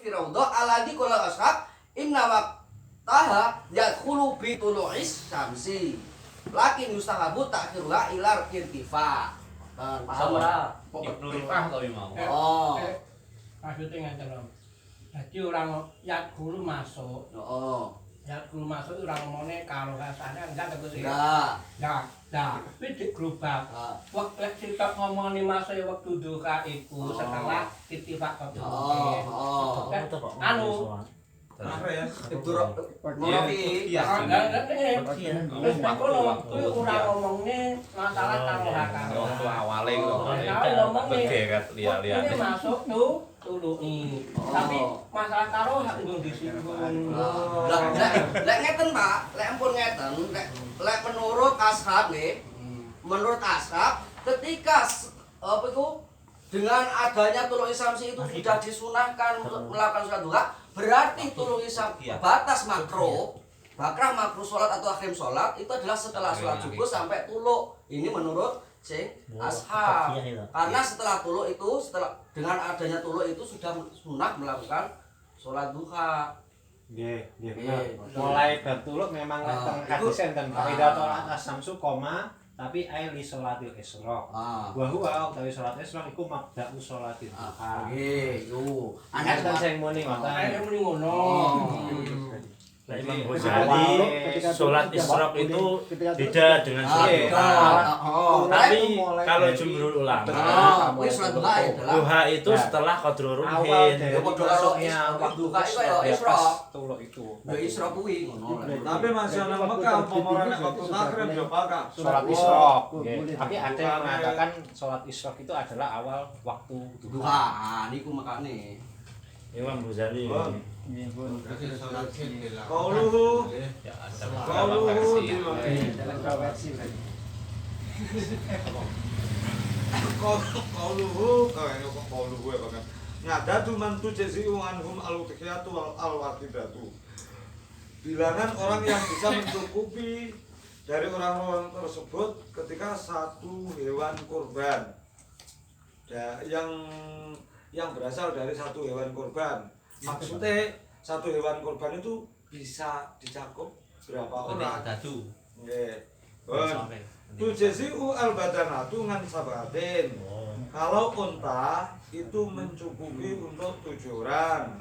fi raudhah alladzi qala ashab inna waqtaha yadkhulu bi tulu'is syamsi lakin yustahabu ta'khiruha ila irtifa. Paham ora? Ibnu Rifah to mau. Oh. Maksudnya ngeten lho. Dadi orang yat guru masuk. Heeh. Yat guru masuk ora ngomongne karo rasane enggak tegus ya. Enggak. Enggak. Nah, pidik gerobak. Waktu lek sitok ngomongni masuk waktu duka iku setelah ittifaq kabeh. Oh. Anu Apa ya? Ibnu Rafi. Wis pakono waktu ora ngomongne masalah karo hakane. Waktu awale gitu. Kalau ngomongnya Gede kan lihat-lihat. ini masuk tuh tuluki. Tapi masalah karo hak nggon disinggung. Lek ngeten Pak, lek ampun ngeten, lek menurut ashab nggih, menurut ashab ketika apa itu dengan adanya tuluki syamsi itu sudah disunahkan untuk melakukan sholat duha, berarti tuluki syamsi batas makruh, bakrah makruh sholat atau akhir sholat itu adalah setelah sholat subuh sampai tuluk. Ini menurut sing ashab. Karena setelah tuluk itu, setelah dengan adanya tuluk itu sudah sunah melakukan sholat duha. Nggih, bener. Mulai bar tuluk memang teng hadis enten kaidah sholat as-samsu koma tapi ail li sholatil isyraq. Wa huwa utawi sholat isyraq iku mabda'u sholatil duha. Nggih, yo. Enten sing muni ngoten. Akhirnya muni ngono. Nah, Imam Ghazali sholat isyraq itu beda dengan sholat duha. Tapi kalau jumhur ulama duha itu setelah qadrul ruhin. Ya padha karo waktu duha iku ya isyraq. Tuluk itu. Ya isyraq kuwi ngono. Tapi masih nang Mekah pomorane waktu maghrib ya bakal. Sholat isyraq. Tapi ada yang mengatakan sholat isyraq itu adalah awal waktu Duha, niku makane. Imam Ghazali. Qauluhu Ya ada qauluhu qauluhu ya bahkan ngadatu man tujzi'u anhum al-udhiyatu wal al-waqidatu. Bilangan orang yang bisa mencukupi dari orang-orang tersebut ketika satu hewan kurban yang berasal dari satu hewan kurban. Maksudnya satu hewan kurban itu bisa dicakup berapa orang? Dadu. Nggih. Tujzi'u al-badanatu ngan sabatin. Kalau unta itu mencukupi untuk 7 orang.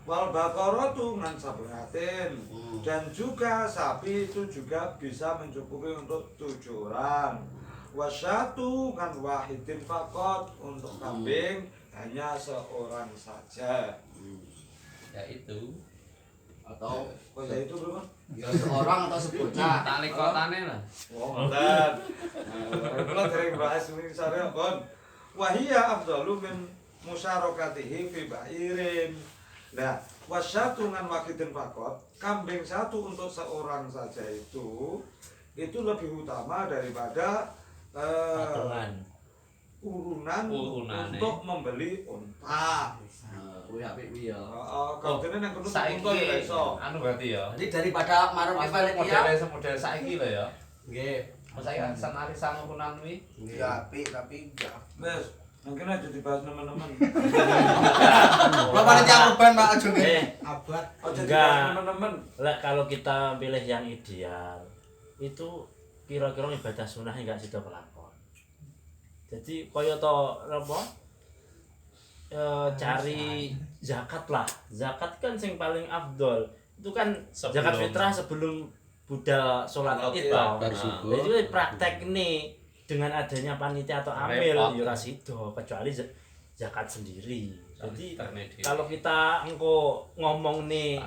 Wal baqaratu ngan sabatin. Dan juga sapi itu juga bisa mencukupi untuk 7 orang. Wasyatu kan wahidin fakot, untuk kambing hanya seorang saja. Ya itu. Atau Oh ya itu berapa? ya seorang atau sebocah. Tali kotane lah. Oh, benar. Kalau dari bahas ini saya kon. Wahia afdalu min musyarakatihi fi ba'irin. Nah, wasyatu ngan wakidin fakot, kambing satu untuk seorang saja itu lebih utama daripada urunan untuk membeli unta. Kuwi apik kuwi ya. Kalau dene nek kudu Saiki unta ya iso. anu berarti ya. Jadi daripada marung Model panitia. model saiki lho ya. Nggih. Saya senari sangunan kuwi. Nggih apik tapi enggak. Wes, mungkin aja dibahas teman-teman. Kalau panitia kurban Pak aja nggih. Abad. Aja Enggak. dibahas teman-teman. Lah kalau kita pilih yang ideal itu kira-kira ibadah sunnahnya enggak sida kelakon. Jadi kaya to apa? Cari zakat lah. Zakat kan yang paling afdol. Itu kan zakat fitrah sebelum budal sholat Id toh. Jadi praktek ini dengan adanya panitia atau amil ya ora sida kecuali zakat sendiri. Jadi kalau kita engko ngomong nih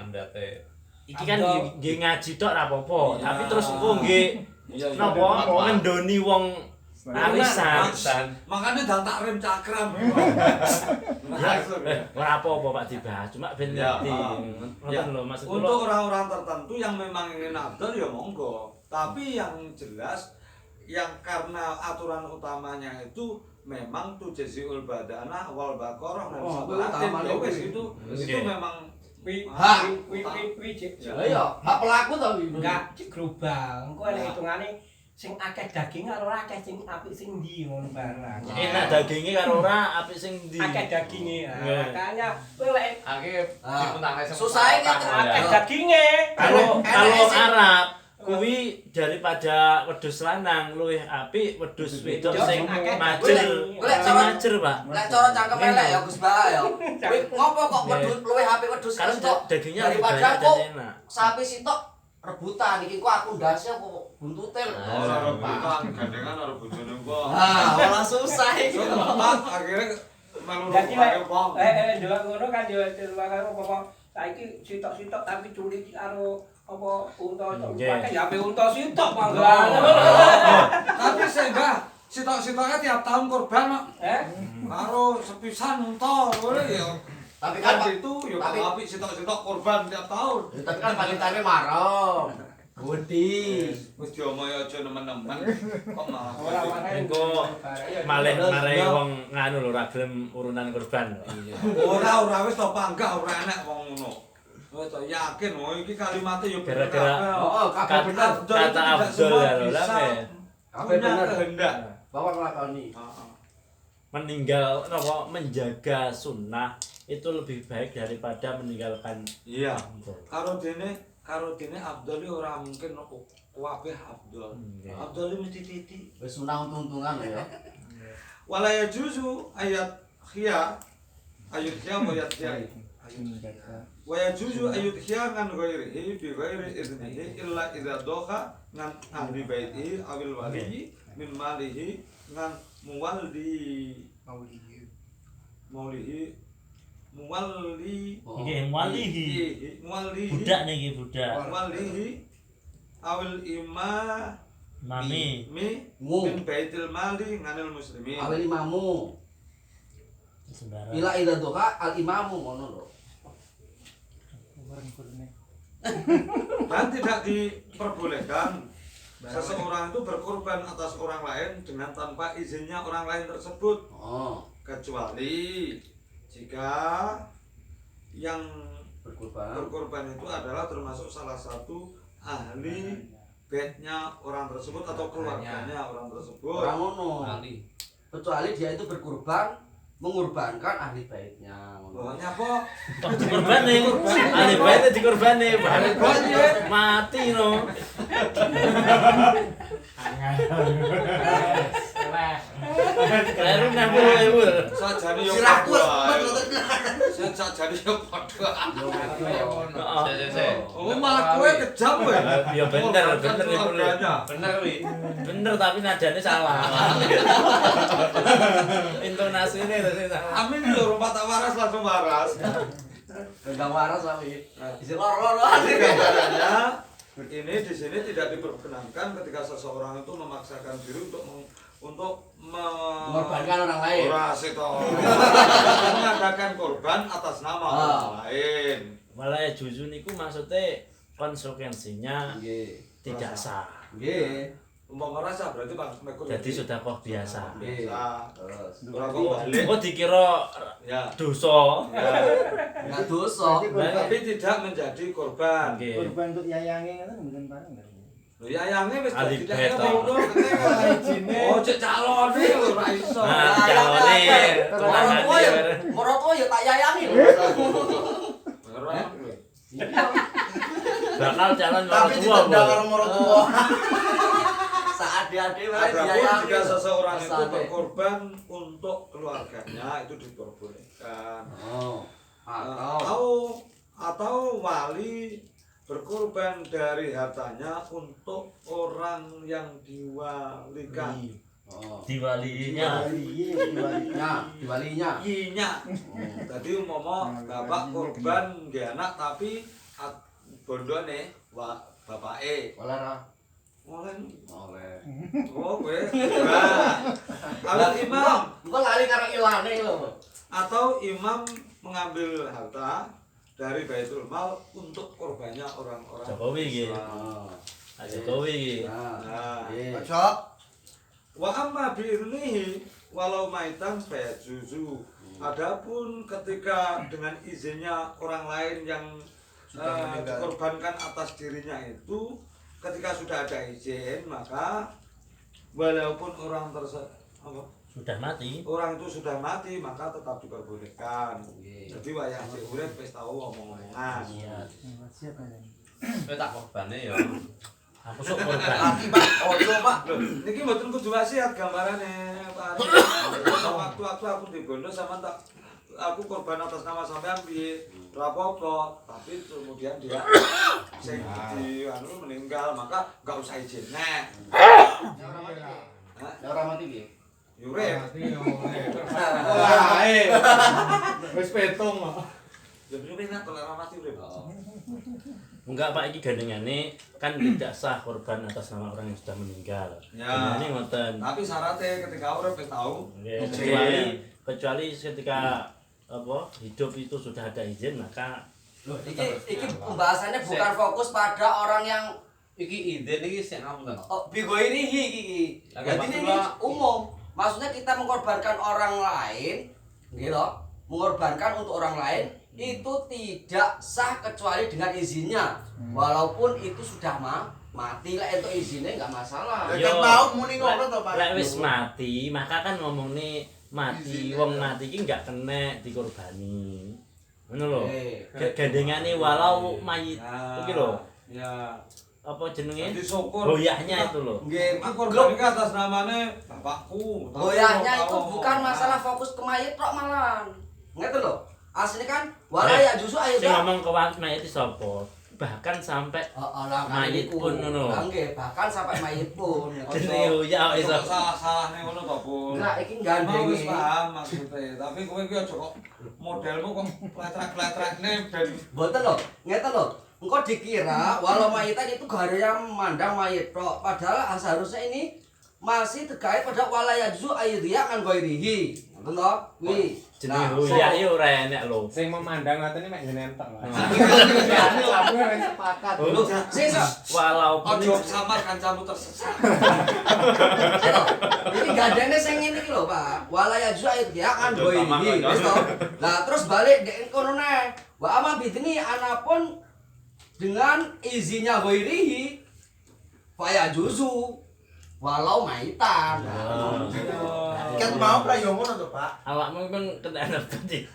iki kan nggih ngaji tok ora apa-apa, tapi terus engko nggih napa ngendoni wong arisan. Makanya dan takrim cakram. Ora apa-apa Pak dibahas, cuma ben ngerti. Ngoten lho maksud kula. Untuk orang-orang tertentu yang memang ingin afdal ya monggo. Tapi yang jelas yang karena aturan utamanya itu memang tujzi'ul badana wal baqarah dan sabatin itu memang Wi Ya iya, hak pelaku to iki. enggak digerubah. Engko enek hitungane sing akeh daging karo ora akeh sing apik sing ndi ngono barang. Enak dagingnya karo ora apik sing ndi. Akeh daginge. Nggih. Makanya kowe lek Akhirnya dipuntangnya sama Susahnya sama- kan akeh daginge. Kalau Enak sih. Arab kuwi daripada wedhus lanang luwih apik wedhus wedok sing akeh majer. Golek Sing cara- majer, Pak. Lek cara cangkem elek ya Gus Bah ya. Kuwi ngopo kok wedhus luwih apik wedhus Karena sitok dagingnya lebih daripada banyak kok dan enak. sapi sitok rebutan iki kok aku ndasnya kok buntutil. Ora rebutan, gandengan ora bojone kok. Ah, malah susah iki. Akhirnya melu Dadi pakai lek wong. delok ngono kan yo karo apa saiki sitok-sitok tapi curi karo apa unta Nggih. pakai ya ape unta sitok panggolan. Tapi sehingga sitok-sitoknya tiap tahun korban kok. Karo sepisan unta ngono ya. Tapi kan Kan itu ya tapi- apik sitok-sitok korban tiap tahun. tapi kan pangitane marem. Budi. Wis diomongi aja nemen-nemen kok malah. Engko malih marai wong nganu lho ora gelem urunan kurban. Ora wis to panggah ora enak wong ngono. Wis to yakin oh iki kalimatnya ya bener Gara-gara- kabeh. Oh, kabeh bener. Kata Abdul ya lho lah. Kabeh bener. Kehendak. Bawa nglakoni. Meninggal napa menjaga sunnah itu lebih baik daripada meninggalkan Iya. Abdul. Karo dene Abdul ora mungkin kabeh Abdul. Nggih. Abdul mesti titik. Wis sunah untung-untungan lho ya. Wala yajuzu ayat khia ayat khia wa ayat khia. Wa yajuzu ayat khia ngan ghairihi bi ghairi idnihi illa idza doha ngan ahli baitihi awil waliyi min malihi ngan muwalli maulihi muwalli Nggih, muwalihi. muwallihi Budak niki budak. muwallihi awil Mami. Mu. min baitil mali nganil muslimin. Awil imamu. Sembarang. Ila ida doa al imamu ngono lho. Dan tidak diperbolehkan seseorang itu berkorban atas orang lain dengan tanpa izinnya orang lain tersebut, Oh, kecuali jika yang berkurban. berkorban itu adalah termasuk salah satu ahli bednya orang tersebut atau keluarganya orang tersebut. Orang ngono. Ali. Kecuali dia itu berkurban mengorbankan ahli baitnya. Pokoknya apa? Dikorban nih. Ahli baitnya dikorban nih. Mati no. Kleru 60.000. Sajane yo Sirahku sajane yo padha. Oh malah kowe kejam kowe. Ya bener iku. Keluarganya. Bener wi. Bener tapi nadanya salah. Intonasinya itu salah. Amin lho rumah tak waras langsung waras. Enggak waras tapi. Nah. Isi loro-loro. Gambarannya ini di sini tidak diperkenankan ketika seseorang itu memaksakan diri untuk Mengorbankan orang lain. Ora sito. Mengadakan korban atas nama orang lain. Malah jujur niku maksudnya konsekuensinya Nggih. tidak sah. Nggih. Umpama rasa berarti Bang Mekul. Jadi sudah kok biasa. Biasa. Terus. Ora kok balik. Oh dikira Ya. dosa. Enggak dosa. Tapi tidak menjadi korban. Nggih. Korban untuk yayange kan mboten pareng kan. Lho ya yange wis Ali tidak beto. Oh, cek calone ora iso. Nah, calone. Orang tua ya, orang tua ya tak yayangi lho. Ora. Bakal calon orang Tapi tua. ditendang Bu. karo orang tua. Saat dia-dia wae Adapun diayangi. jika seseorang itu Pesannya. berkorban untuk keluarganya itu diperbolehkan. Oh. Atau wali berkorban dari hartanya untuk orang yang diwalikan. Oh. Diwalinya. Diwalinya. Inya. Jadi umpama bapak korban nggih anak tapi bondone bapake Oleh ra? oleh Oleh. oh kowe. Nah, kalau imam Engko lali karo ilane lho. atau imam mengambil harta dari Baitul Mal untuk korbannya orang-orang Jokowi iki. Islam. Jokowi iki. Nah, Cocok. wa amma bi'irnihi walau maitan fayajuzu. Adapun ketika dengan izinnya orang lain yang dikorbankan atas dirinya itu ketika sudah ada izin maka walaupun orang Sudah mati. orang itu sudah mati maka tetap diperbolehkan. Jadi wayah sik urip wis tau omong-omongan. Iya. Siap kan. Kowe tak korbane ya. Aku sok korban. Mati Pak, ojo Pak. Loh, niki mboten kudu wasiat gambarane, Pak. Waktu-waktu aku dibondo sama tak aku korban atas nama sampean piye? Ora apa-apa, tapi kemudian dia sing di anu meninggal, maka enggak usah izin. Nek. Ya ora mati piye? Yurip. Wah, wis petung kok. Ya bener nek kalau ora mati urip. Enggak Pak, iki gandengane kan tidak sah korban atas nama orang yang sudah meninggal. Ya. Ini ngoten. Tapi syaratnya ketika urip wis tau. Kecuali ketika apa hidup itu sudah ada izin maka Loh, iki pembahasannya bukan fokus pada orang yang Iki ide iki sing ngapunten. bigo ini iki. Jadi ini umum. Maksudnya kita mengorbankan orang lain, gitu. Mengorbankan untuk orang lain itu tidak sah kecuali dengan izinnya. Walaupun itu sudah mati lah itu izinnya nggak masalah. Yo, mau muni ngono to, Pak. lek wis mati, maka kan ngomongnya mati, wong mati iki enggak kena dikorbani. Ngono lho. Gandengane walau mayit iki lho. Ya. Apa jenenge? Jadi syukur. Goyahnya itu lho. Nggih, aku korban iki atas namanya bapakku. Goyahnya itu bukan masalah fokus ke mayit tok malahan. Ngerti lho. Asli kan wala ya justru ayo Sing ngomong ke mayit itu sapa? Bahkan sampai mayit pun ngono. Nggih, bahkan sampai mayit pun. Jenenge ya iso. Salah-salah ning ngono to, Pun. Enggak, iki Mau gandeng wis paham maksudnya, tapi kowe iki aja kok modelmu kok pletrek-pletrekne ben Mboten lho, ngeten lho. Engko dikira walau mayitan itu gaya mandang mayit tok, padahal seharusnya ini masih terkait pada walaya juzu ayyidhiya kan ghairihi. Ngoten to? Kuwi. Jenenge hoyah yo ora enek lho. Sing memandang ngoten iki mek jenengan tok. Aku wis sepakat. Lho, sisa Walaupun ojo samar kancamu tersesat. ini gandene sing ngene iki lho, Pak. Walaya juzu ayyidhiya kan ghairihi. Wis to. Lah terus balik dek kono neh. Wa amma bidni anapun dengan izinnya ghairihi faya juzu walau maitan. Kan mau pra yo ngono to, Pak. awakmu kan kena ngerti.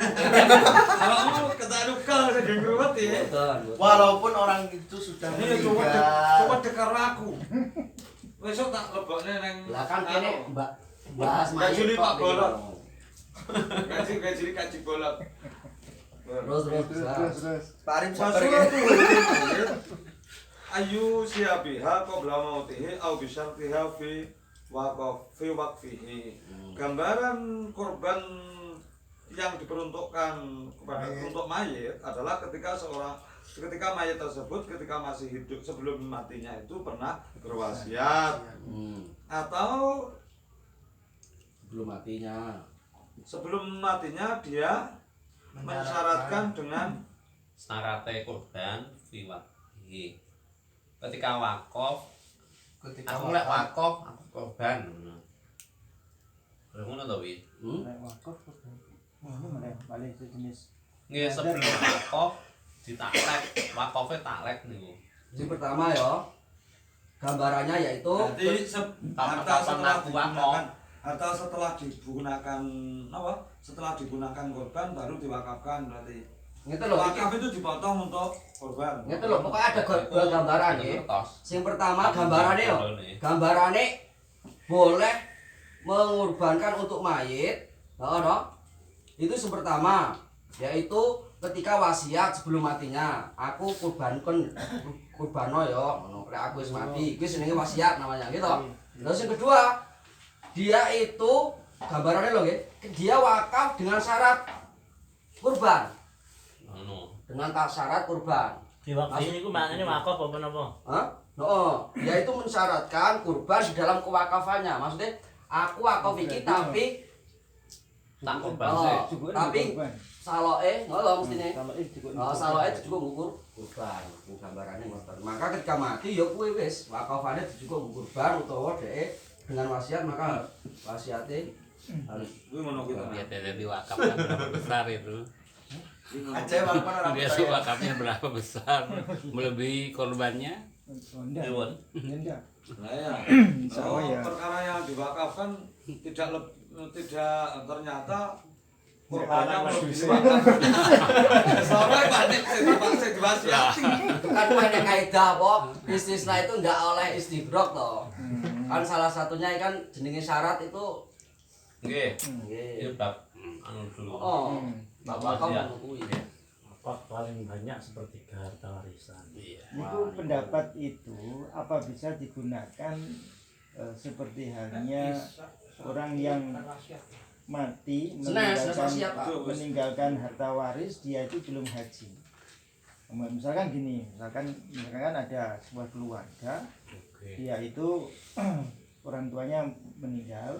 Awakmu ketanukal saking ruwet ya. Walaupun orang itu sudah Ini meninggal. coba dekar aku. Besok tak lebokne nang Lah kan kene Mbak bahas mayit Juli tok Pak iki. Bolot. Gaji kaji bolot. Terus. Pak Arif sabar Masuk ya. Ayu siabiha qabla mautihi au bisyartiha fi waqfihi. Gambaran korban yang diperuntukkan kepada untuk mayit adalah ketika mayit tersebut ketika masih hidup sebelum matinya itu pernah berwasiat atau sebelum matinya dia mensyaratkan dengan Syarate korban fiwaki. Ketika wakaf, aku lek wakaf aku korban. Ngono to wi. Nek wakaf ngono meneh balik sejenis. Nggih sebelum wakaf ditaklek, wakafe taklek niku. Yang pertama ya, gambarannya yaitu nanti harta setelah aku digunakan harta setelah digunakan apa? Setelah digunakan korban baru diwakafkan berarti. gitu loh. Wakaf itu dipotong untuk korban. Gitu loh, pokoknya ada dua gambaran ya. Yang pertama gambarannya yo, gambarannya boleh mengorbankan untuk mayit, no? Itu yang pertama, yaitu ketika wasiat sebelum matinya, aku kurbano yo, lek aku wis mati, iki jenenge wasiat namanya gitu. Terus yang kedua, dia itu gambarannya loh ya, dia wakaf dengan syarat kurban. Dengan syarat kurban. Diwakfi niku maknane wakaf apa napa? Hah? No, dia itu mensyaratkan kurban di dalam kewakafannya. Maksudnya aku wakaf iki tapi tak kurban sih. tapi saloke ngono mestine. Kalau Saloke juga ngukur kurban. Ku gambarane ngoten. Maka ketika mati ya kuwi wis wakafane juga ngukur kurban utawa dhek dengan wasiat maka wasiate harus Kuwi ngono kita. Lihat dari wakaf kan berapa besar itu. Aceh walaupun orang Biasa wakafnya berapa besar, melebihi korbannya. Enggak. Dewan. Enggak. Nah ya. Insya Allah ya. Perkara yang diwakafkan tidak ternyata korbannya belum diwakafkan. Soalnya banyak saya dibahas ya. Kan pada kaidah apa istisna itu enggak oleh istigrok toh. Kan salah satunya kan jenenge syarat itu Nggih. nggih. Ini bab anu dulu. Oh, bapak Iya. kamu kuwi. Apa paling banyak sepertiga harta warisan. Iya. Itu pendapat itu apa bisa digunakan seperti halnya orang yang mati meninggalkan harta waris, dia itu belum haji. Misalkan gini, misalkan ada sebuah keluarga, dia itu orang tuanya meninggal,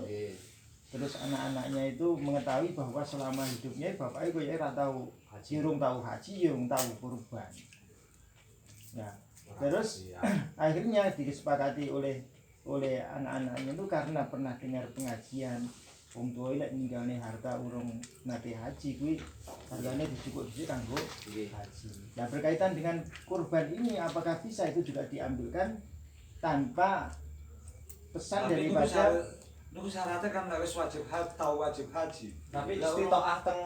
terus anak-anaknya itu mengetahui bahwa selama hidupnya bapaknya gue ya tahu haji, tahu haji, tahu kurban. Nah, terus akhirnya disepakati oleh anak-anaknya itu karena pernah dengar pengajian wong tua lek ninggalne harta urung nate haji kuwi hargane dicukuk-cukuk kanggo haji. Nah, berkaitan dengan kurban ini apakah bisa itu juga diambilkan tanpa pesan daripada Niku syaratnya kan wis wajib haji, tahu wajib haji. Tapi istitoah teng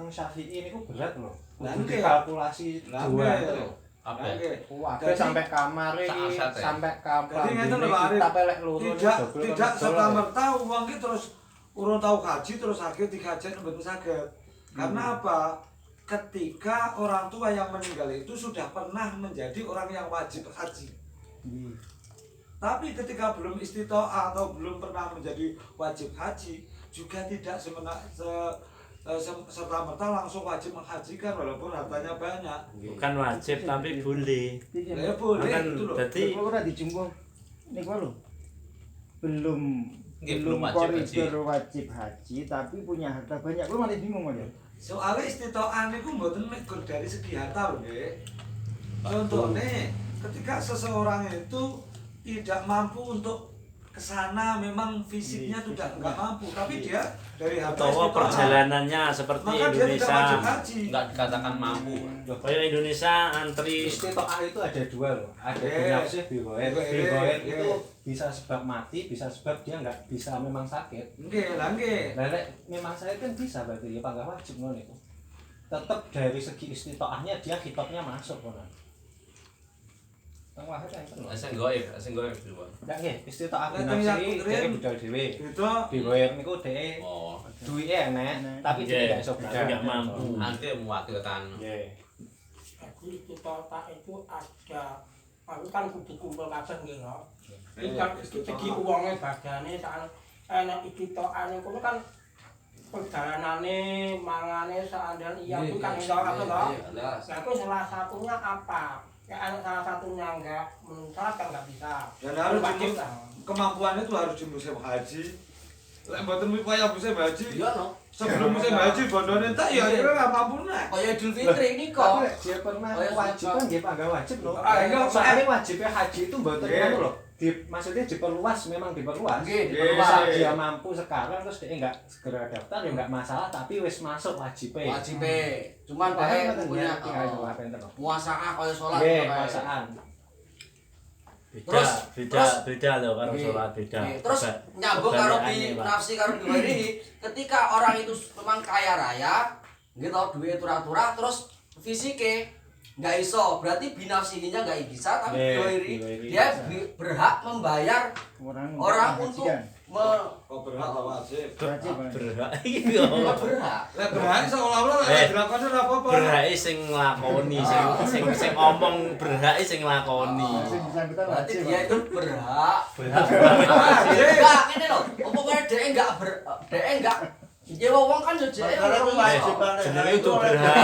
Syafi'i niku berat loh. Lah, Kudu nggih. dikalkulasi Lah, dua nggih. itu loh. Apa? Waduh sampai kamar iki, Saat-saat ya? sampai kamar. Jadi ngeten lho Pak Arif. Kita pelek loro Tidak serta-merta wong ki terus urung tahu haji terus akhir dikajen mboten saged. Karena apa? Ketika orang tua yang meninggal itu sudah pernah menjadi orang yang wajib haji. Tapi ketika belum istitoah atau belum pernah menjadi wajib haji juga tidak serta-merta langsung wajib menghajikan walaupun hartanya banyak. Bukan wajib tapi boleh. Ya boleh Kan itu loh. berarti kalau ora dijumbo niku lho. Belum Nggih, belum belum wajib koridor wajib haji tapi punya harta banyak. Lu malah bingung aja. Soalnya istitoah niku mboten mek dari segi harta lho nggih. Contohnya ketika seseorang itu tidak mampu untuk kesana, memang fisiknya sudah nggak mampu, tapi dia dari harta atau perjalanannya seperti maka dia tidak Indonesia. wajib haji. Enggak dikatakan mampu. Kayak Indonesia antri Istitoah itu ada dua loh. Ada Oke. binafsih bigoet. Oke, Bigoet oke. itu bisa sebab mati, bisa sebab dia nggak bisa memang sakit. Nggih, lah nggih. Lelek memang saya kan bisa berarti ya panggah wajib ngono itu. Tetap dari segi istitoahnya dia hitopnya masuk kono. Teng wahid enten lho. Sing goib dulu. Ndak nggih, istitoah Lah, binafsi teng dari Yakut budal dhewe. Itu Bigoet niku dhek Oh, duwike enek, tapi dia nggak iso tapi nggak mampu. nanti mewakilkan. Nggih. Jadi kita tak itu ada, aku kan kudu kumpul kabeh nggih lho. Iki segi uangnya bagane sak enek iki tokane kono kan perjalanane mangane seandainya iya itu kan iso apa lho. Nah itu salah satunya apa? Ya anak salah satunya enggak menunjukkan kan enggak bisa. dan harus wajib lah. kemampuan itu harus di musim haji. Lek mboten upaya musim haji, Iya no. sebelum musim haji bondone entek ya kira nggak mampu nek. Kaya Idul Fitri ini Tapi kok. lek dia pernah Oh, ya, wajib kan nggih panggah wajib loh. Ah, iya, Soalnya wajibnya haji itu mboten Nggih. ngono loh. Maksudnya diperluas, memang diperluas. Nggih, diperluas. Saat dia mampu sekarang terus dia enggak segera daftar ya enggak masalah, tapi wis masuk wajibnya. Wajibe. Cuman Bahkan pakai punya muasaah kaya salat Nggih, kayak. perasaan. Beda loh karo Nggih, sholat beda. nggih. Terus Obat- nyambung obat karo aneh, bi Pak. nafsi karo biwiri ketika orang itu memang kaya raya gitu duit turah-turah terus fisike nggak iso berarti binafsininya nggak bisa tapi Nggih, biwiri biwiri dia bisa. berhak membayar orang untuk Kok berhak apa wajib? wajib. Berhak iya. berhak Lek berhak seolah-olah lek dilakoni ora apa-apa. Berhak sing nglakoni sing ngomong berhak sing nglakoni. Sing bersangkutan berarti wajib. dia itu berhak Berhak. enggak ngene lho pokoknya dia enggak nyewa wong kan yo dhek Makanya aku wajib jenenge itu berhak.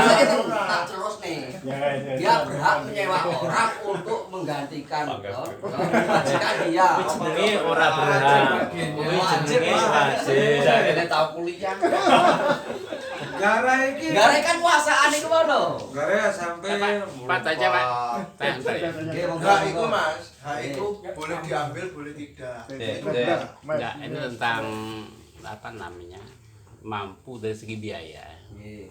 tak terus nih Ya, dia berhak menyewa orang untuk menggantikan kewajiban dia Jenenge ora berhak. Kuwi jenenge wajib. Jarene tau kuliah. Gara iki. gara kan kuasaan iku ngono Gara SMP. Pak aja Pak. nggih monggo Enggak, itu mas. Hak itu boleh diambil, boleh tidak. Itu Enggak, enggak. ini tentang apa namanya? Mampu dari segi biaya. nggih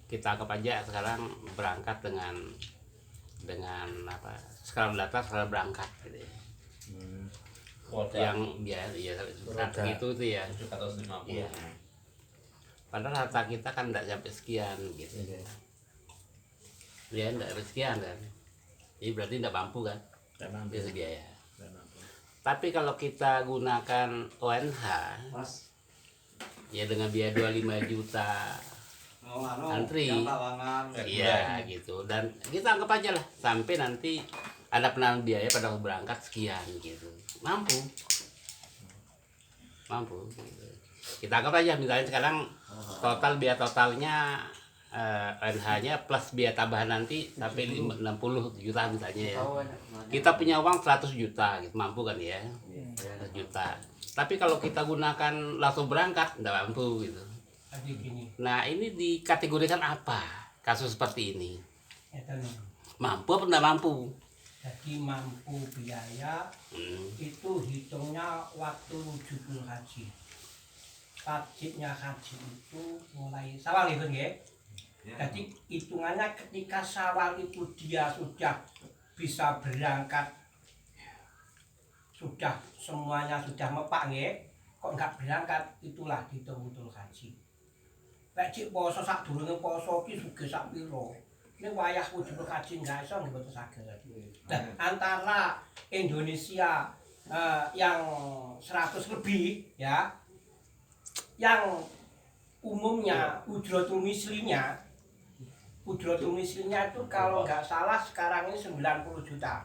kita anggap aja sekarang berangkat dengan apa? Sekarang data sekarang berangkat gitu ya. Yang biaya ya strategi itu tuh ya. 750. Iya. Padahal harta kita kan tidak sampai sekian gitu. Ya tidak sampai sekian kan. Jadi berarti tidak mampu kan? Tidak mampu. Biasa biaya. Tapi kalau kita gunakan ONH, ya dengan biaya 25 juta antri, iya gitu. Dan kita anggap aja lah sampai nanti ada penambahan biaya pada waktu berangkat sekian gitu. Mampu. Gitu. Kita anggap aja misalnya sekarang total biaya totalnya ONH-nya plus biaya tambahan nanti sampai 60 juta misalnya ya. Kita punya uang 100 juta gitu, mampu kan ya? 100 juta. Tapi kalau kita gunakan langsung berangkat enggak mampu gitu. Nah, ini dikategorikan apa? Kasus seperti ini. Mampu apa enggak mampu? Jadi mampu biaya itu hitungnya waktu wujudul haji. Wajibnya haji itu mulai Syawal itu ya. Jadi hitungannya ketika Syawal itu dia sudah bisa berangkat, sudah semuanya sudah mepak nggih, kok enggak berangkat, itulah dihitung wujudul haji. Lek cik poso sak durunge poso ki sugih sak pira. Ini wayah wujudul haji enggak iso nggih mboten saged. Nah, antara Indonesia yang 100 lebih ya, yang umumnya ujratul mislinya itu kalau nggak salah sekarang ini 90 juta.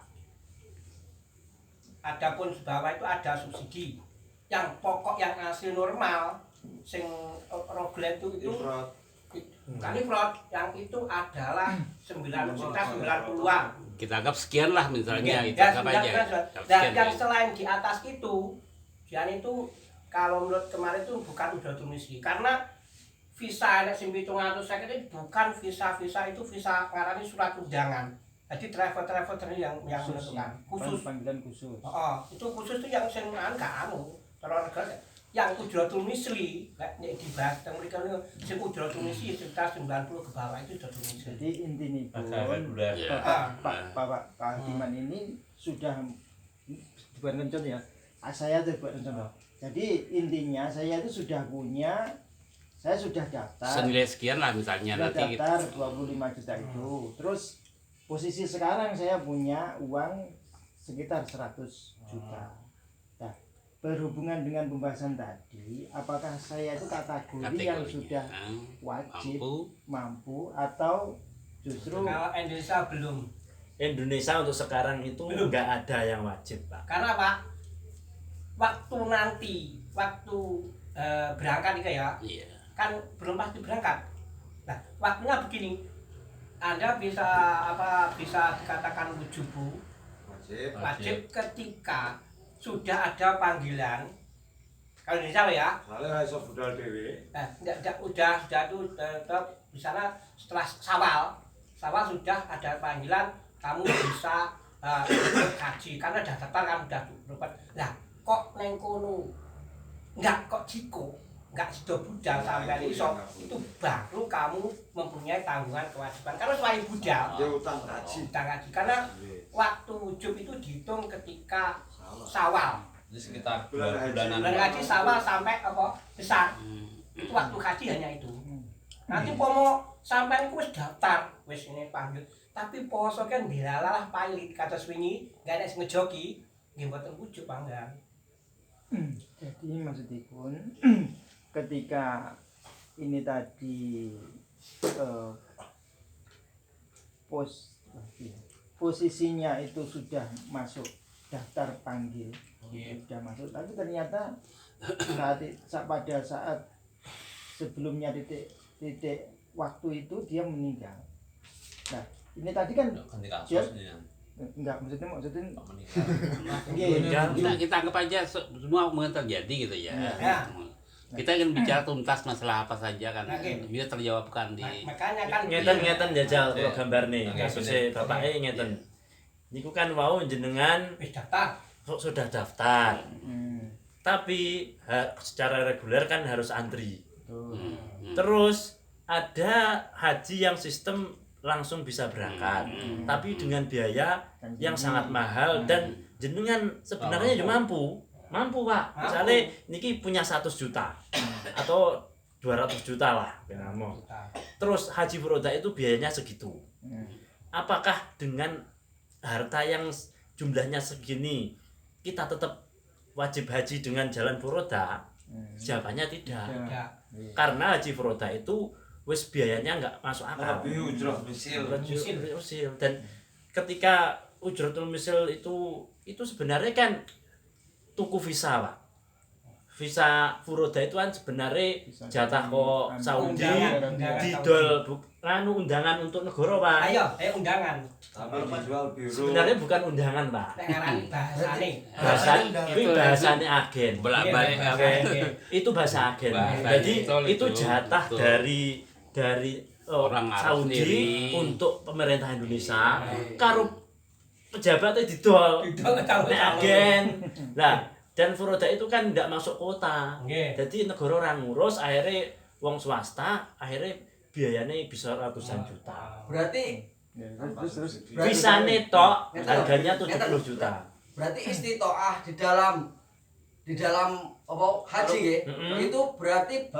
Adapun di bawah itu ada subsidi. Yang pokok yang asli normal, sing reguler itu bukan ifrod, yang itu adalah 90-an. Kita anggap sekian lah misalnya, itu Ya, anggap aja. Dan yang selain di atas itu, kalau menurut kemarin itu bukan ujratul misli, karena visa enek sing 750 itu bukan visa itu visa ngarani surat undangan. Jadi travel yang menentukan khusus panggilan khusus. Itu khusus itu yang sing enggak kalau negara yang ujratul misli nek dibahas teng mriki sing ujratul misli sekitar 90 ke bawah itu ujratul misli. Jadi intinya Pak Hadiman ini sudah dibuat contoh ya. Saya buat contoh. Jadi intinya saya itu sudah punya, saya sudah daftar senilai sekian lah misalnya nanti daftar 25 juta itu. Terus posisi sekarang saya punya uang sekitar 100 juta. Nah, berhubungan dengan pembahasan tadi, apakah saya itu kategori yang sudah wajib, mampu atau justru kalau Indonesia belum. Indonesia untuk sekarang itu enggak ada yang wajib, Pak. Karena Pak, waktu berangkat nih ya, kan belum pasti berangkat. Nah, waktunya begini, Anda bisa dikatakan wajib ketika sudah ada panggilan. Kalau Indonesia ya, soalnya iso budal dhewe. udah tuh misalnya setelah Syawal sudah ada panggilan, kamu bisa ikut haji karena udah daftar, kamu udah berobat. Nah, kok neng kono enggak, kok jiko enggak sudah budal sampai iso, itu baru kamu mempunyai tanggungan kewajiban. Kalau selain budal dia utang haji karena waktu wujub itu dihitung ketika Syawal. Jadi sekitar Bulan bulanan. haji Syawal sampai besar. Itu waktu haji hanya itu. Nanti pomo sampai ku wis daftar, wis ini panggil. Tapi poso kan dilalah pailit kata swingi, enggak ada sing ngejoki, nggih mboten wujub panggan. jadi maksudipun ketika ini tadi posisinya itu sudah masuk daftar panggil, sudah masuk, tapi ternyata pada saat sebelumnya titik waktu itu dia meninggal. Nah, ini tadi kan dia, enggak maksudnya kita anggap aja semua mungkin terjadi gitu ya. Kita ingin bicara tuntas masalah apa saja kan, bisa terjawabkan di. Makanya kan ngeten jajal kalau gambar nih kasusnya bapaknya ngeten. Niku kan wau jenengan sudah daftar. Tapi secara reguler kan harus antri. Terus ada haji yang sistem langsung bisa berangkat, tapi dengan biaya yang sangat mahal dan jenengan sebenarnya ya mampu Pak. Misalnya niki punya 100 juta atau 200 juta lah, terus haji furoda itu biayanya segitu. Apakah dengan harta yang jumlahnya segini kita tetap wajib haji dengan jalan furoda? Jawabannya tidak. Karena haji furoda itu wis biayanya nggak masuk akal. Lebih ujroh misil. Dan ketika ujratul misil itu sebenarnya kan tuku visa Pak. Visa furoda itu kan sebenarnya jatah kok Saudi didol undangan untuk negara Pak. Ayo undangan. Tapi dijual biru. Sebenarnya bukan undangan Pak. Bahasane agen. Bolak-balik Itu bahasa agen. Jadi itu jatah dari orang Arab Saudi sendiri untuk pemerintah Indonesia karo pejabatnya didol agen. Nah, dan furoda itu kan tidak masuk kota. Jadi negara orang ngurus, akhirnya wong swasta akhirnya biayanya bisa ratusan juta. Berarti Bisa netok harganya 70 juta. Berarti istitoah di dalam apa haji nggih. Itu berarti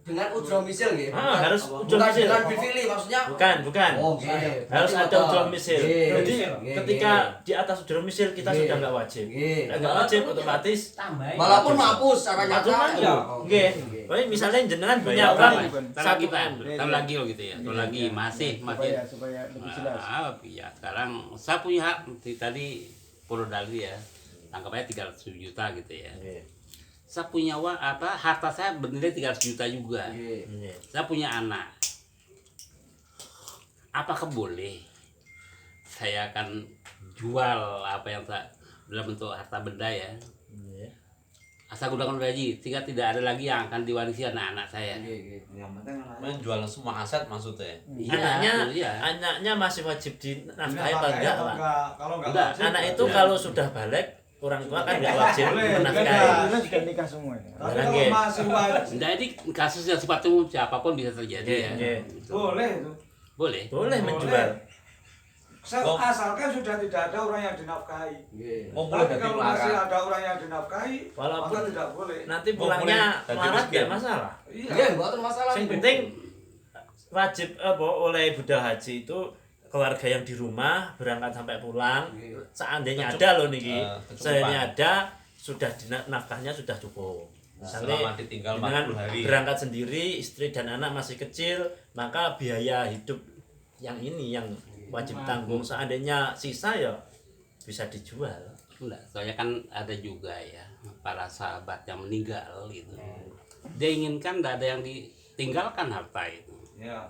dengan ujroh misil nggih. Harus ujroh misil. Bukan bivili maksudnya. Bukan. Oh, nggih. Harus ada ujroh misil. Jadi Nggih, ketika di atas ujroh misil kita sudah enggak wajib. Enggak wajib otomatis walaupun mampu secara nyata. Nggih. Pokoknya misalnya jenengan punya uang satu lagi loh gitu ya. Lagi masih supaya lebih jelas. Ya sekarang saya punya hak tadi Purwodadi ya. Tangkapnya 300 juta gitu ya. Saya punya uang harta saya bernilai 300 juta juga. Saya punya anak. Apakah boleh saya akan jual apa yang saya dalam bentuk harta benda ya? Asal gunakan haji sehingga tidak ada lagi yang akan diwarisi anak-anak saya. Menjual semua aset maksudnya. Anaknya masih wajib dinafkahi apa enggak Pak? Kalau enggak Anak itu kalau sudah balik orang tua kan nggak wajib menafkahi. Itu juga nikah semua. Tapi kalau masih wajib. Nah ini kasus yang sifat umum siapapun bisa terjadi ya. Boleh itu. Boleh menjual. Asalkan sudah tidak ada orang yang dinafkahi. Tapi kalau masih ada orang yang dinafkahi, walaupun maka tidak boleh. Nanti pulangnya melarat nggak masalah. Iya, bukan masalah. Yang penting wajib oleh budal haji itu keluarga yang di rumah berangkat sampai pulang. Seandainya ada loh niki, seandainya ada sudah nafkahnya sudah cukup. Misalnya dengan berangkat sendiri, istri dan anak masih kecil, maka biaya hidup yang ini yang wajib tanggung. Seandainya sisa ya bisa dijual. Enggak, soalnya kan ada juga ya para sahabat yang meninggal gitu. Dia inginkan tidak ada yang ditinggalkan harta itu. Ya,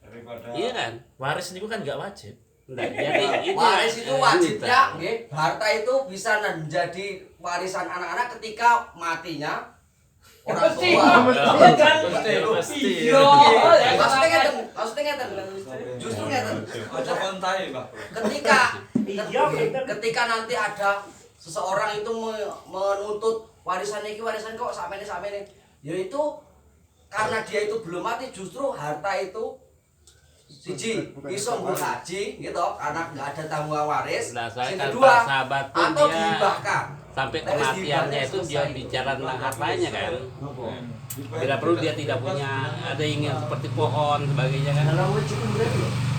daripada. Iya kan? Waris itu kan nggak wajib. Enggak, jadi waris itu wajibnya, harta itu bisa menjadi warisan anak-anak ketika matinya orang tua. Mesti. Maksudnya ngeten. Justru ngeten. Aja kontai, Pak. Ketika nanti ada seseorang itu menuntut warisan kok sampai ini, yaitu karena dia itu belum mati, justru harta itu siji iso haji gitu karena nggak ada tanggungan waris. Yang kedua atau dihibahkan sampai kematiannya itu dia bicara tentang hartanya kan. Bila perlu dia tidak punya ada ingin seperti pohon sebagainya kan.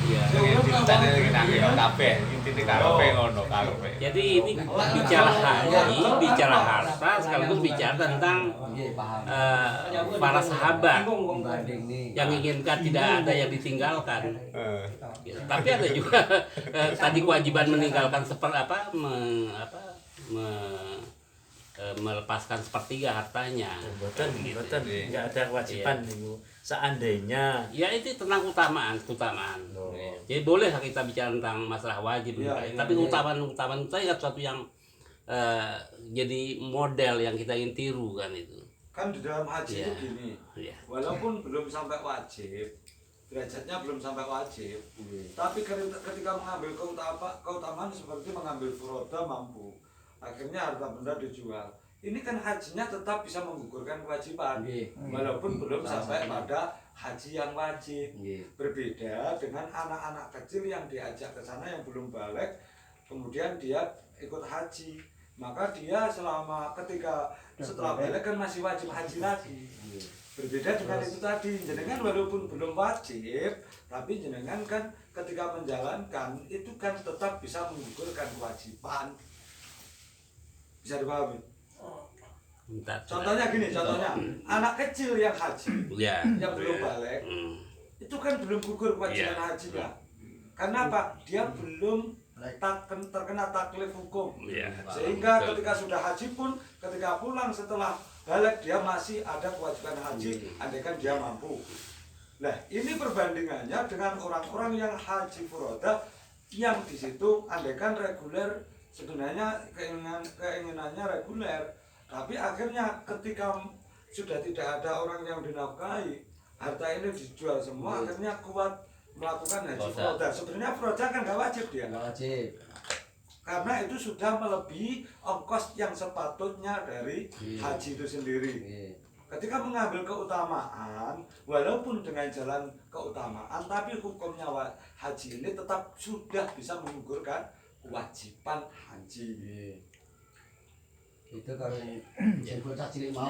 Iya. Jadi ini bicara haji, bicara harta sekaligus bicara tentang para sahabat yang inginkan tidak ada yang ditinggalkan. Tapi ada juga tadi kewajiban meninggalkan seperti melepaskan sepertiga hartanya. Betul, nggak ada kewajiban itu. Seandainya ya itu tentang keutamaan. Jadi boleh kita bicara tentang masalah wajib, tapi keutamaan itu ya sesuatu yang jadi model yang kita ingin tiru kan itu. Kan di dalam haji itu gini. Walaupun belum sampai wajib, derajatnya belum sampai wajib, tapi ketika mengambil keutamaan seperti mengambil furoda mampu. Akhirnya harta benda dijual. ini kan hajinya tetap bisa menggugurkan kewajiban walaupun belum sampai pada haji yang wajib. Berbeda dengan anak-anak kecil yang diajak ke sana yang belum balik, kemudian dia ikut haji, maka dia ketika setelah balik kan masih wajib haji lagi. Berbeda dengan itu tadi, jenengan walaupun belum wajib, tapi jenengan kan ketika menjalankan itu kan tetap bisa menggugurkan kewajiban. Bisa dipahami? Contohnya gini, anak kecil yang haji, yang belum balik, itu kan belum gugur kewajiban hajinya. Karena apa? Dia belum terkena taklif hukum. Sehingga ketika sudah haji pun, ketika pulang setelah balik dia masih ada kewajiban haji, andaikan dia mampu. Nah, ini perbandingannya dengan orang-orang yang haji furoda yang di situ andaikan reguler, sebenarnya keinginannya reguler, tapi akhirnya ketika sudah tidak ada orang yang dinafkahi, harta ini dijual semua, akhirnya kuat melakukan haji furoda. Sebenarnya furoda kan nggak wajib dia. Nggak wajib. Karena itu sudah melebihi ongkos yang sepatutnya dari haji itu sendiri. Ketika mengambil keutamaan, walaupun dengan jalan keutamaan, tapi hukumnya haji ini tetap sudah bisa menggugurkan kewajiban haji. Itu kalau bocah cilik mau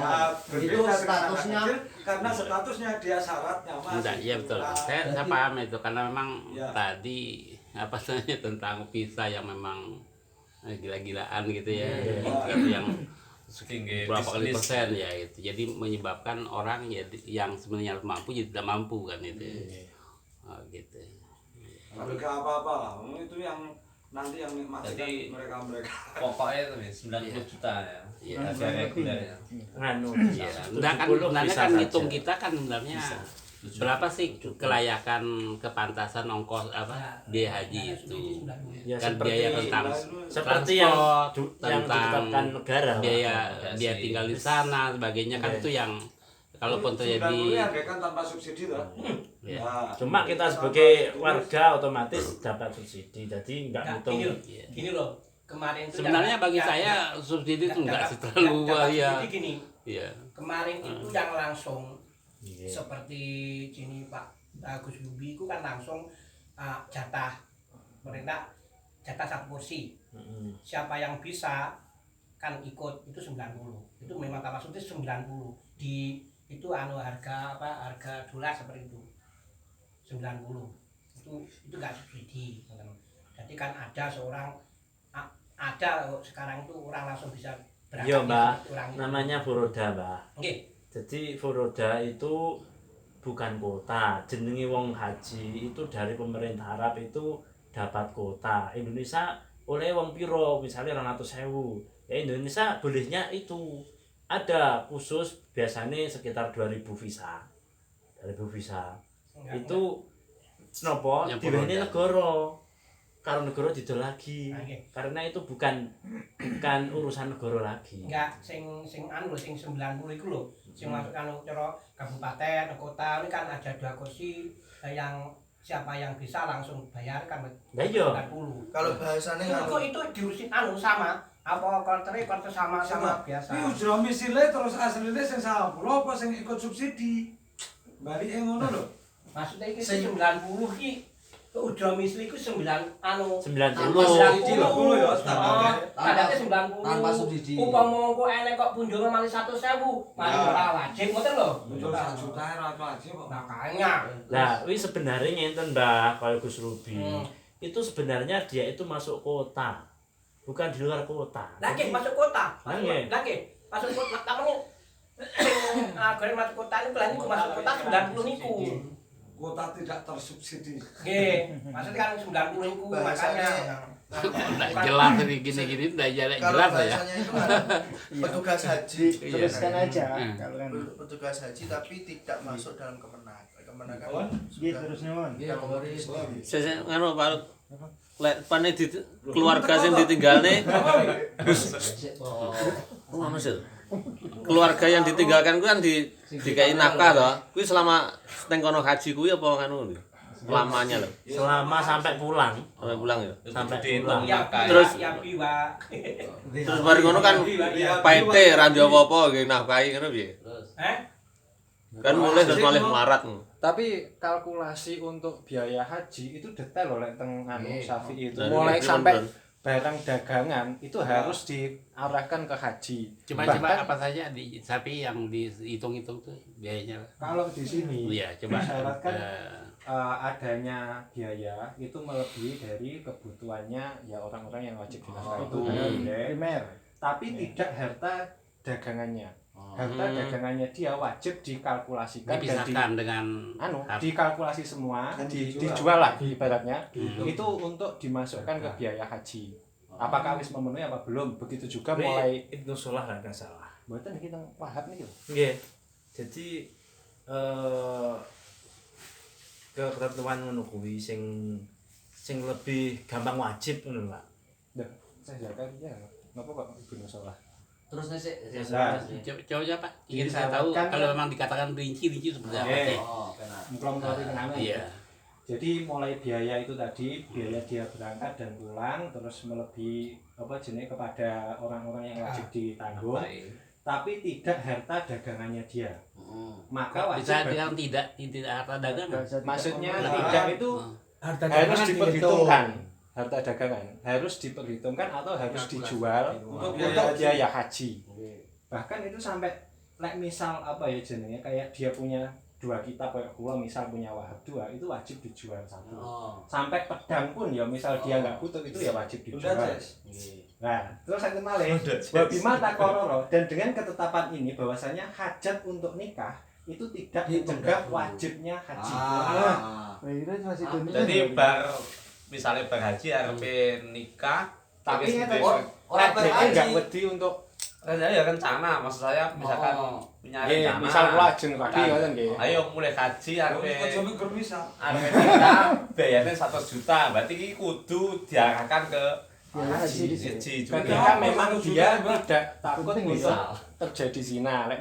itu statusnya karena statusnya dia syaratnya masih. Iya betul. Saya paham itu karena memang tadi apa namanya tentang visa yang memang gila-gilaan gitu ya. Yang berapa kali persen ya gitu. Jadi menyebabkan orang ya yang sebenarnya mampu jadi tidak mampu kan itu. Gitu. Tapi gak apa-apa lah. Itu yang nanti yang nikmati mereka pokoknya itu 90 juta ya harga reguler ya sebenarnya kan hitung kita kan sebenarnya berapa sih kelayakan kepantasan ongkos biaya haji itu kan biaya tentang seperti yang ditetapkan negara biaya tinggal di sana sebagainya kan itu yang kalaupun terjadi kan tanpa subsidi lah. Cuma kita sebagai warga otomatis dapat subsidi, jadi nggak hitung. Gini loh, kemarin itu sebenarnya bagi saya subsidi itu nggak terlalu ya. Gini, kemarin itu yang langsung seperti sini Pak Agus Lubi itu kan langsung jatah pemerintah jatah 1 kursi. Siapa yang bisa kan ikut itu 90. Itu memang maksudnya 90 di itu harga dolar seperti itu 90 itu nggak subsidi. Jadi kan ada sekarang itu orang langsung bisa berangkat. Iya Mbak, namanya furoda Mbak. Jadi furoda itu bukan kota, jenengi wong haji itu dari pemerintah Arab itu dapat kota. Indonesia oleh wong piro misalnya 200.000, ya Indonesia bolehnya itu ada khusus biasanya sekitar 2.000 visa. 2.000 visa. Itu nopo diwene negara. Karo negara didol lagi. Karena itu bukan urusan negara lagi. Enggak sing 90 iku lho. Sing masuk cara kabupaten, kota ini kan ada 2 kursi yang siapa yang bisa langsung bayar kan 90. Kalau bahasanya itu diurusin sama apa konter sama biasa. Iki ujra misile terus asline sing 90 apa sing ikut subsidi. Balike ngono lho. Maksudnya iki 90 ki ujra misli iku 90 ya standarnya 90 tanpa subsidi. Upama kok enek kok punjungan malih 100.000, malih ora wajib ngoten lho. Muncul 1 juta ora wajib kok. Makanya. Lah, kuwi sebenarnya ngenten Mbah, kaya Gus Rubi. Itu sebenarnya dia itu masuk kota. Bukan di luar kota. Lagi masuk kota. Lagi masuk kota. Namanya goreng masuk kota ini belanja masuk kota 90 niku. Kota tidak tersubsidi. Nggih, maksudnya kan 90 niku makanya. Nggak jelas nih gini-gini nggak jelas ya. Kalau bahasanya itu kan petugas haji. Teruskan aja. Kalau kan petugas haji tapi tidak masuk dalam kemenang. Kemenang kan. Terus nuwun. Saya ngono Pak. Lek pane keluarga sing ditinggalne keluarga yang ditinggalkan ku kan dikai nafkah to. Kuwi selama teng kono haji kuwi apa ngono? lamanya loh. Selama sampai pulang. Sampai pulang ya. Sampai dihitung pulang. nafkahe. Terus Ya piwa. terus mari ngono kan paite ra ndek apa-apa nggih nafkahi ngono piye? Kan mulai terus malih melarat. Tapi kalkulasi untuk biaya haji itu detail loh lek teng anu Syafi'i itu. Dan Mulai ini sampai bener. barang dagangan itu harus diarahkan ke haji. Coba apa saja di sapi yang dihitung-hitung tuh biayanya. Kalau di sini Iya, coba. disyaratkan adanya biaya itu melebihi dari kebutuhannya ya orang-orang yang wajib dinafkahi itu primer. tapi tidak harta dagangannya. Harta dagangannya dia wajib dikalkulasikan Dipisahkan dengan dikalkulasi semua, dijual lah ibaratnya. Itu untuk dimasukkan ke biaya haji. Apakah wis memenuhi apa belum? Begitu juga mulai Ibnu Salah lah enggak salah. mboten iki teng Wahab niki lho. Nggih. Jadi ketentuan ngono kuwi sing lebih gampang wajib ngono, Pak. Nah, saya zakat ya. Napa kok Ibnu Salah? Terus nih sih. Coba Pak, ingin saya tahu kalau memang dikatakan rinci seperti apa sih? Oh, benar. Mengklong-klori kenangan. Iya. Jadi mulai biaya itu tadi, biaya dia berangkat dan pulang, terus melebihi jenis kepada orang-orang yang wajib ditanggung, tapi tidak harta dagangannya dia. Maka wajib bisa bilang tidak harta dagangan. Maksudnya tidak itu harus diperhitungkan. Harta dagangan harus diperhitungkan atau harus dijual untuk biaya haji. Bahkan itu sampai misal jenenge kayak dia punya 2 kitab kayak gua misal punya Wahab 2 itu wajib dijual 1. Sampai pedang pun ya misal dia nggak butuh itu ya wajib dijual. Nah, terus saya malih wabima takororo dan dengan ketetapan ini bahwasanya hajat untuk nikah itu tidak mencegah wajibnya haji. Jadi misalnya berhaji arepe nikah tapi orang berhaji enggak wedi untuk ya rencana, maksud saya misalkan punya rencana. Misal kula ajeng tadi ngoten nggih. Ayo mulai haji arepe bisa. arepe nikah bayarnya 100 juta, berarti iki kudu diarahkan ke haji juga. Ketika memang dia tidak takut untuk terjadi zina.